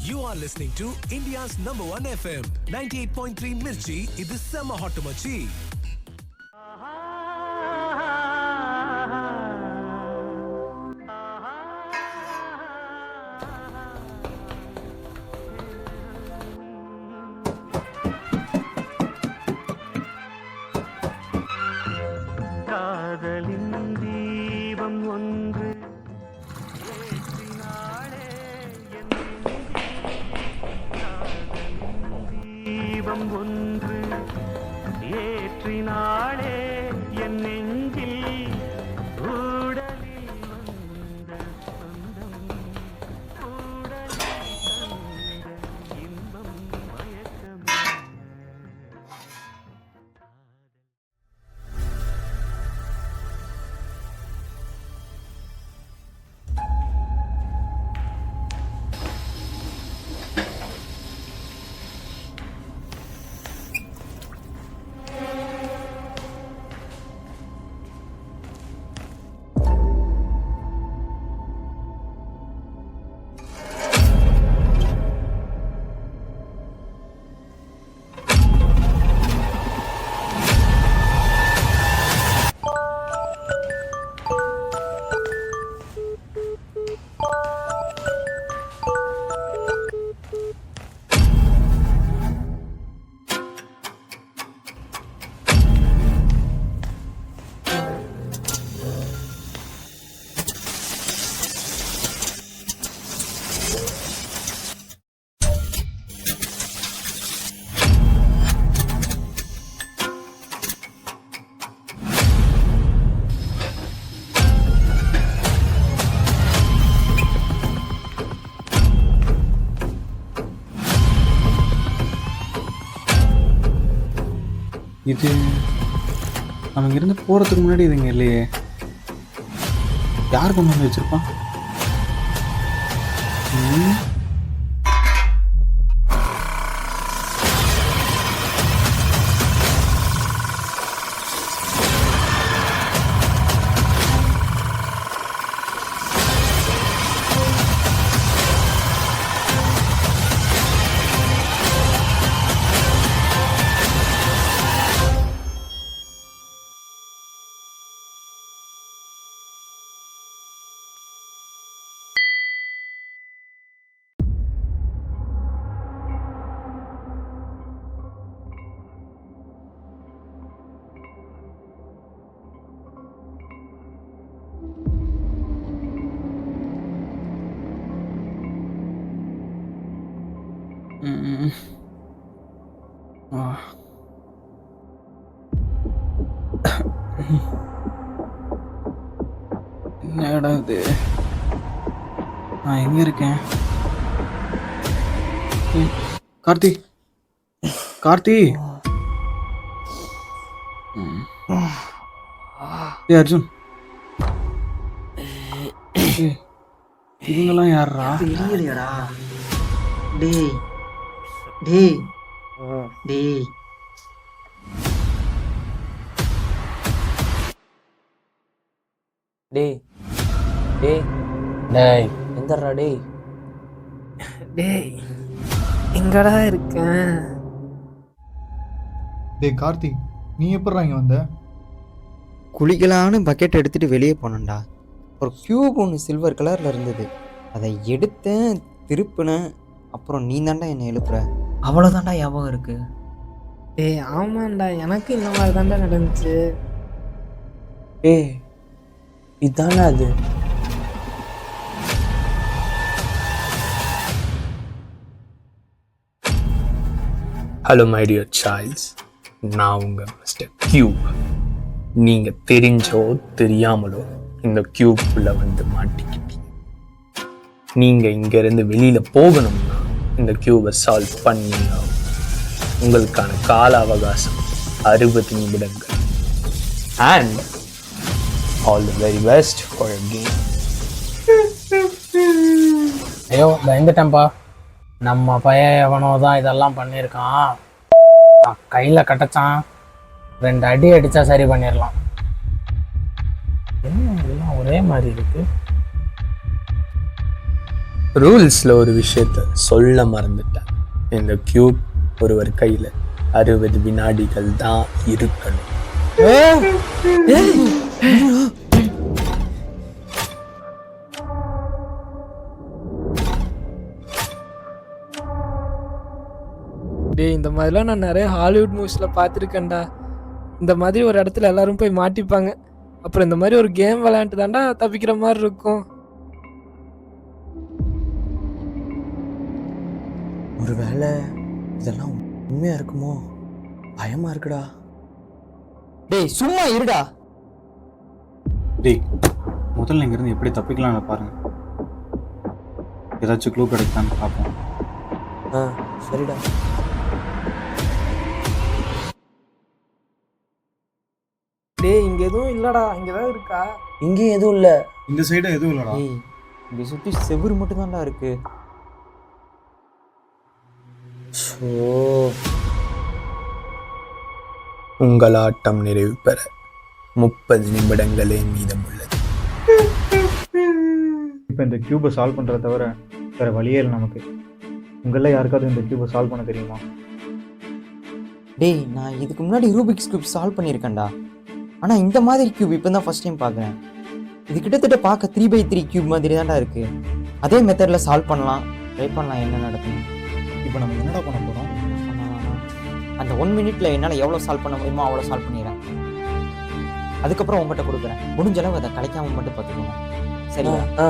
You are listening to India's number one FM 98.3 Mirchi. This is Summer Hot Machi. ஒன்று ஏற்றினாளே என் நெஞ்சில் ஊடலில் வந்த சொந்தம் ஊடலில் தந்த இன்பம் மயக்கம். இது நம்ம இங்கிருந்து போகிறதுக்கு முன்னாடி இதுங்க இல்லையே, யார் கொண்டு வந்து வச்சுருப்பான்? என்னடா இது, நான் எங்க இருக்கேன்? கார்த்தி, கார்த்தி. ஏ அர்ஜுன், இவங்கெல்லாம் யாரா? தெரியலையாடா? டேய் டேய் டேய், டேய் டேய் டேய் எந்தடா டேய்? டேய் எங்கடா இருக்கேன்? டேய் கார்த்தி, நீ எப்படா இங்கே வந்த? குளிக்கலான்னு பக்கெட் எடுத்துட்டு வெளியே போனேன்டா. ஒரு கியூப் ஒன்று சில்வர் கலரில் இருந்தது, அதை எடுத்தேன், திருப்பினேன், அப்புறம் நீ தாண்டா என்னை எழுப்புற. அவ்வளோதாண்டா ஞாபகம் இருக்கு. டேய் ஆமாண்டா, எனக்கு இந்த மாதிரி தாண்டா நடந்துச்சு. டேய் இதானே அது? ஹலோ மை டியர் சைல்ட்ஸ், நான் உங்கள் மிஸ்டர் கியூப். நீங்கள் தெரிஞ்சோ தெரியாமலோ இந்த கியூப்குள்ளே வந்து மாட்டிக்கிட்டீங்க. நீங்கள் இங்கேருந்து வெளியில் போகணும்னா இந்த கியூபை சால்வ் பண்ணிங்க. உங்களுக்கான கால அவகாசம் 60 நிமிடங்கள். And all the very best for your game. ஐயோ பயந்துட்டேன்ப்பா, நம்ம பையன் எவனோ தான் இதெல்லாம் பண்ணியிருக்கான். கையில் கட்டச்சான், 2 அடி அடித்தா சரி பண்ணிடலாம். என்ன எல்லாம் ஒரே மாதிரி இருக்கு? ரூல்ஸில் ஒரு விஷயத்த சொல்ல மறந்துட்டேன். இந்த கியூப் ஒருவர் கையில் 60 வினாடிகள் தான் இருக்கணும். டேய் இந்த மாதிரிலாம் நான் நிறைய ஹாலிவுட் மூவிஸில் பார்த்துருக்கேன்டா. இந்த மாதிரி ஒரு இடத்துல எல்லாரும் போய் மாட்டிப்பாங்க. அப்புறம் இந்த மாதிரி ஒரு கேம் விளையாண்டு தான்டா தப்பிக்கிற மாதிரி இருக்கும். ஒரு வேளை இதெல்லாம் உண்மையாக இருக்குமோ? பயமாக இருக்குடா. டேய் சும்மா இருடா. டேய் முதல்ல இங்கேருந்து எப்படி தப்பிக்கலாம்னு பாருங்க. ஏதாச்சும் க்ளூ கிடைக்கான்னு பார்ப்போம். சரிடா. டேய் இங்கே எதுவும் இல்லைடா. இங்கே தான் இருக்கா? இங்கேயும் எதுவும் இல்லை. இந்த சைடும் எதுவும் இல்லைடா. ஏய் இங்கே சுற்றி செவுரு மட்டும்தான்டா இருக்கு. ஸோ உங்கள் ஆட்டம் நிறைவு பெற 30 நிமிடங்களே மீதமுள்ளது. இப்போ இந்த கியூபை சால்வ் பண்ணுறத தவிர வேறு வழியே இல்லை நமக்கு. உங்களில் யாருக்காவது இந்த கியூபை சால்வ் பண்ண தெரியுமா? டேய் நான் இதுக்கு முன்னாடி ரூபிக்ஸ் கியூப் சால்வ் பண்ணியிருக்கேன்டா. ஆனால் இந்த மாதிரி கியூப் இப்போ தான் ஃபஸ்ட் டைம் பார்க்குறேன். இது கிட்டத்தட்ட பார்க்க 3x3 கியூப் மாதிரி தான்டா இருக்குது. அதே மெத்தடில் சால்வ் பண்ணலாம், ட்ரை பண்ணலாம் என்ன நடக்கும். இப்போ நம்ம என்னடா பண்ண போகிறோம்? அந்த 1 மினிட்ல என்னால் எவ்வளோ சால்வ் பண்ண முடியுமோ அவ்வளோ சால்வ் பண்ணிடுறேன். அதுக்கப்புறம் உங்கள்கிட்ட கொடுக்குறேன். முடிஞ்ச அளவு அதை கிடைக்காம மட்டும் பார்த்துக்கோங்க. சரியா?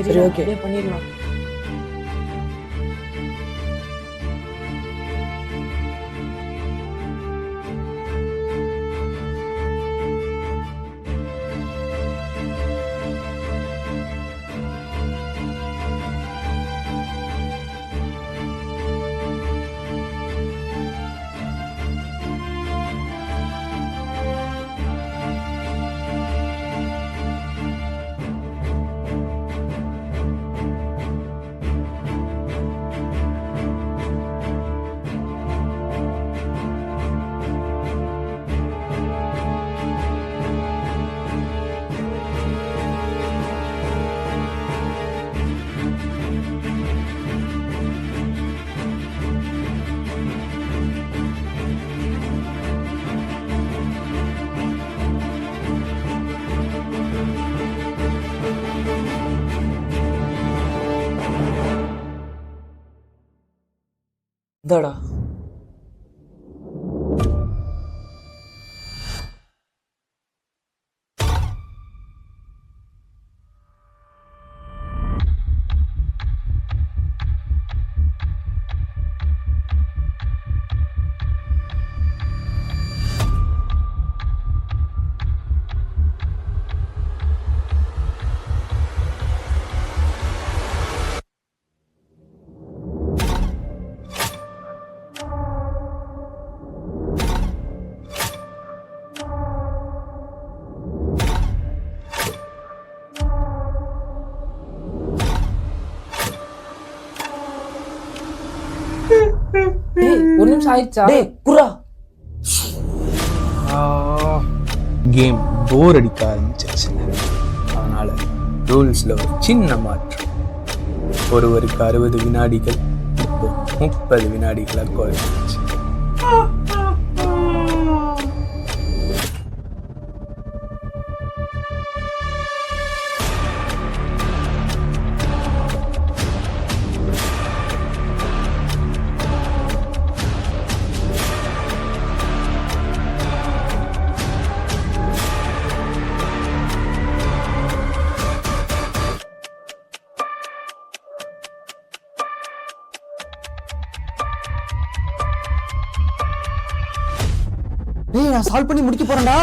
சரி ஓகே பண்ணிடலாம். இதாடா. ஒரு நிமிஷம் ஆயிடுச்சா? டேய் குர்ரா. கேம் போர் அடிக்க ஆரம்பிச்சிருச்சு. அதனால ரூல்ஸில் ஒரு சின்ன மாற்றம். ஒருவருக்கு 60 வினாடிகள், இப்போ 30 வினாடிகளாக குறைஞ்சிருச்சு. டேய் நான் சால்வ் பண்ணி முடிக்க போறேன்டா.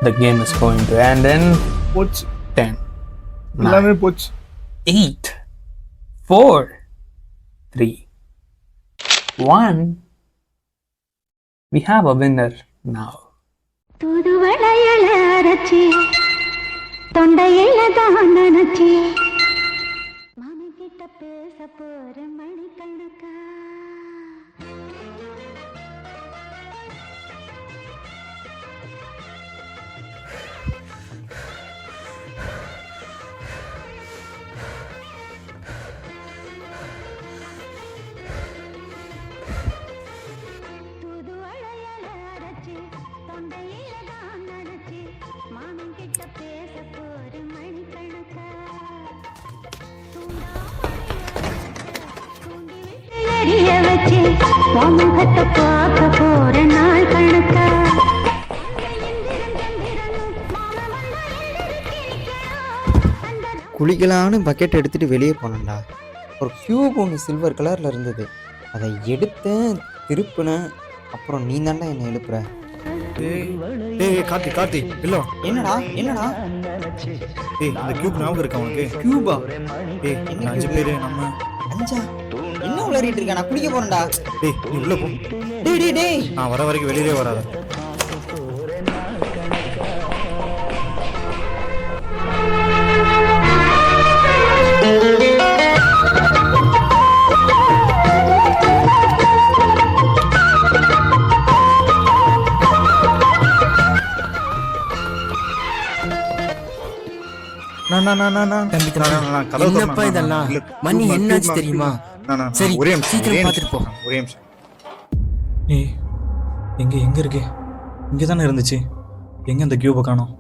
The game is going to end in போச்சு, 10, எல்லாமே போச்சு. 8, 4, 3, 1. We have a winner now. தூதுவளையல அரைச்சி தொண்டையில தான் நினைச்சி மாமி கிட்ட பேச போற மணிக்கணக்கா. முகத்தை பார்க்க போற நாள் கணக்கா குளிக்கலான்னு பக்கெட் எடுத்துகிட்டு வெளியே போனேன்டா. ஒரு க்யூப் ஒன்று சில்வர் கலரில் இருந்தது. அதை எடுத்தேன், திருப்பினேன். அப்புறம் நீ தாண்டா என்னை எழுப்புற. ஏய் கார்த்தி கார்த்தி இல்ல என்னடா என்னடா ஏய் இந்த கியூப் ஞாபகம் இருக்கா உனக்கு? க்யூபா? ஏய் இந்த 5 பேரு நம்ம 5 என்ன உளறிட்டு இருக்க? நான் குளிக்க போறேன்டா. டேய் நீ உள்ள போ. டேய் டேய் டேய் நான் வர வரைக்கும் வெளியே வராத. என்னப்பா இதெல்லாம்? மணி என்னாச்சு தெரியுமா? சரி சீக்கிரம் பார்த்துட்டு போ. ஒரே நிமிஷம். ஏய் எங்க இருக்கு? இங்கே தானே இருந்துச்சு. எங்க அந்த கியூபை காணோம்?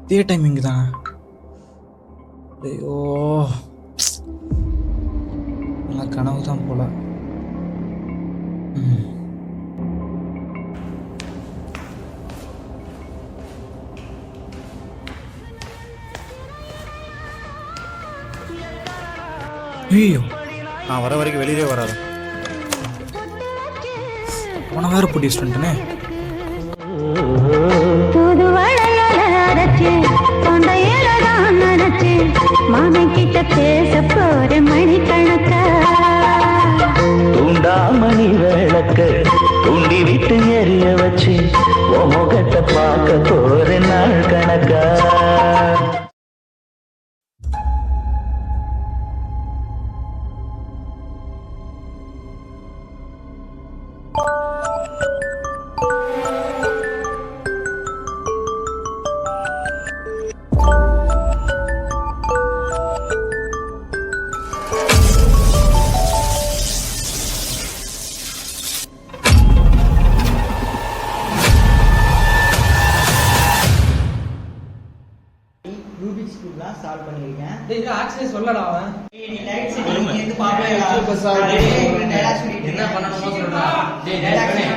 இதே டைம் இங்கே தானே. ஐயோ எல்லாம் கனவு தான் போல. ஐயோ நான் வர வரைக்கும் வெளியே வராது. உன வேற புட்டி ஸ்டூடெண்ட்னே. தூது வளையல அரைச்சு தொண்டையில தான் நினைச்சு மாமன் கிட்ட பேச போற மணி கணக்கா தூண்டாமணி விளக்க தூண்டி விட்டு எரிய வச்சு முகத்தை பார்க்க போற நாள் கணக்கா ரூபிக்ஸ் கியூப்லாம் சால்வ் பண்ணிருக்கேன். டேய் இது ஆக்சுவலி சொல்லடா அவன். நீ லைட் செட் நீ வந்து பாப்பா என்ன பண்ணணுமோ சொல்றா. டேய் டைரக்டர்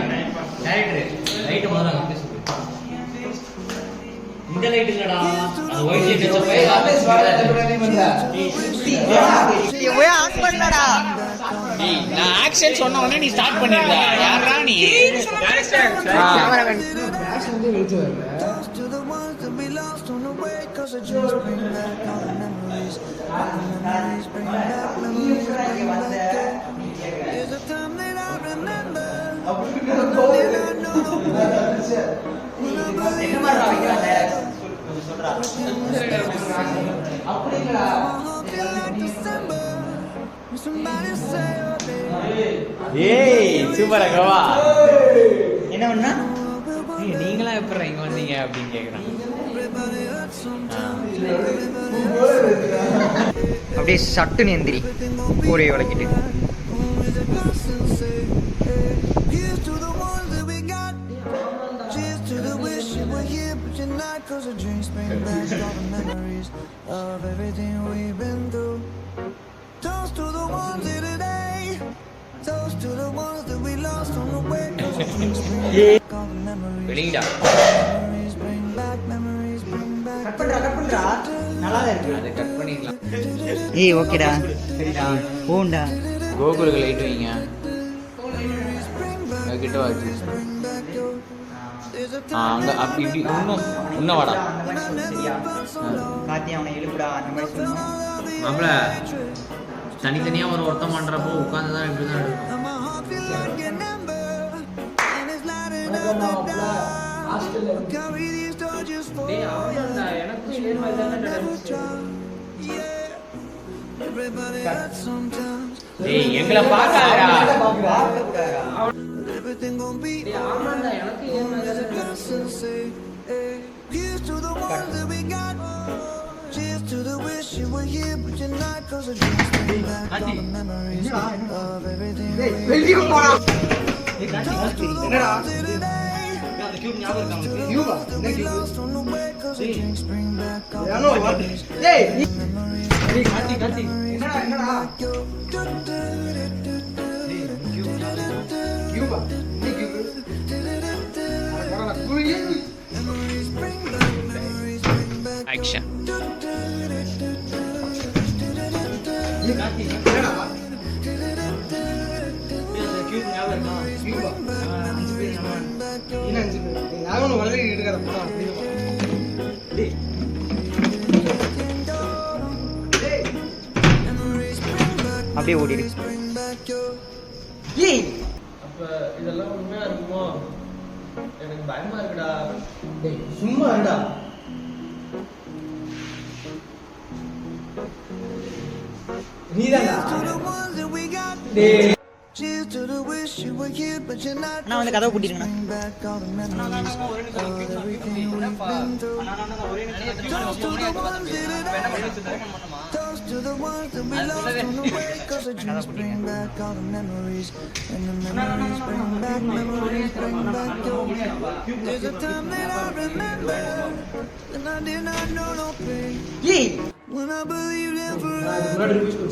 லைட் முதல்ல அங்க பேசு. இந்த லைட் இல்லடா அது ஒயிட் லைட் வெச்ச போய் ஆபீஸ் வாடா டெம்பரரி பண்ற. நீ போய் ஆன் பண்ணடா. டேய் நான் ஆக்சன் சொன்ன உடனே நீ ஸ்டார்ட் பண்ணிடுடா. யாரடா நீ? கேமராமேன் ஃபிளாஷ் வந்து வெளிச்ச வரல. சூப்பரா கவா என்ன பண்ணா நீங்களா எப்படி இங்க வந்தீங்க அப்படின்னு கேக்குறாங்க. அப்படியே சட்டுன்னு எந்திரி கூரையை விளக்கிட்டு. வெளியிடா கட் பண்றா நல்லா இருக்கு. அதை கட் பண்ணிடலாம். ஏய் ஓகேடா சரிடா போண்டா. கோகுலுக்கு லைட் வைங்க. கிட்ட வாச்சு அங்க அப்படி இப்படி இன்னும் வாடா. சரியா காத்தி அவனை எழுப்புடா அந்த மாதிரி சொன்னோம். மாப்ள தனித்தனியா ஒரு ஒருத்தம் பண்றப்போ உட்கார்ந்து தான் இப்படி தான் எடுக்கும். எங்களை பாக்காதடா. என்னடா ஆக்ஷன். அப்படியே ஓடிடு. அப்ப இதெல்லாம் உண்மையா இருக்குமோ? எனக்கு பயமா இருக்குடா. டேய் சும்மா இருடா. நீதான்டா. டேய் நான் வந்து கதவை பூட்டிருக்கேன்.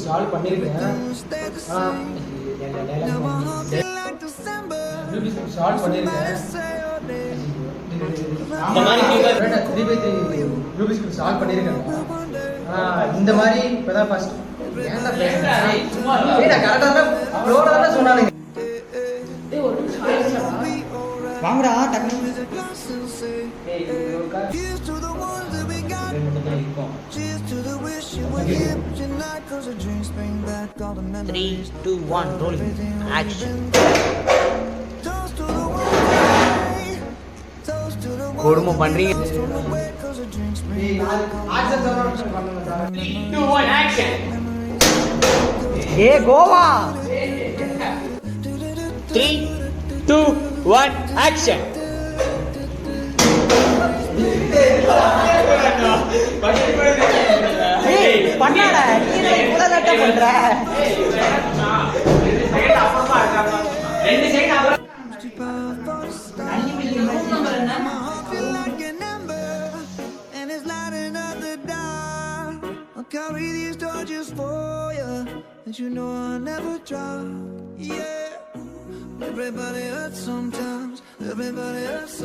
சால்வ் பண்ணிருக்கேன். ஷார்ட் பண்ணிருக்கேன். இந்த மாதிரி 3x3 ரூபிக்ஸ் கியூப் சால்வ் பண்ணிருக்கேன். இந்த மாதிரி இப்பதான் ஃபர்ஸ்ட். ஏன்டா பேசுறீங்க? சும்மா இல்ல கரெக்ட்டா தான் ஃப்ளோரா தான் சொன்னானுங்க. டேய் ஒரு நிமிஷம் வாங்கடா டக்கு. டேய் Three, two, one, rolling. Action. கொடுமை பண்றீங்க. ஏ கோவா. 3, 2, 1 ஆக்ஷன். ஏய் பண்ணாடா நீ என்ன இவ்வளவு லேட்டா பண்ற? 2 செகண்ட் அப்புறம் carry these torches for you, and you know I'll never drop. Yeah, everybody hurts sometimes. Everybody hurts.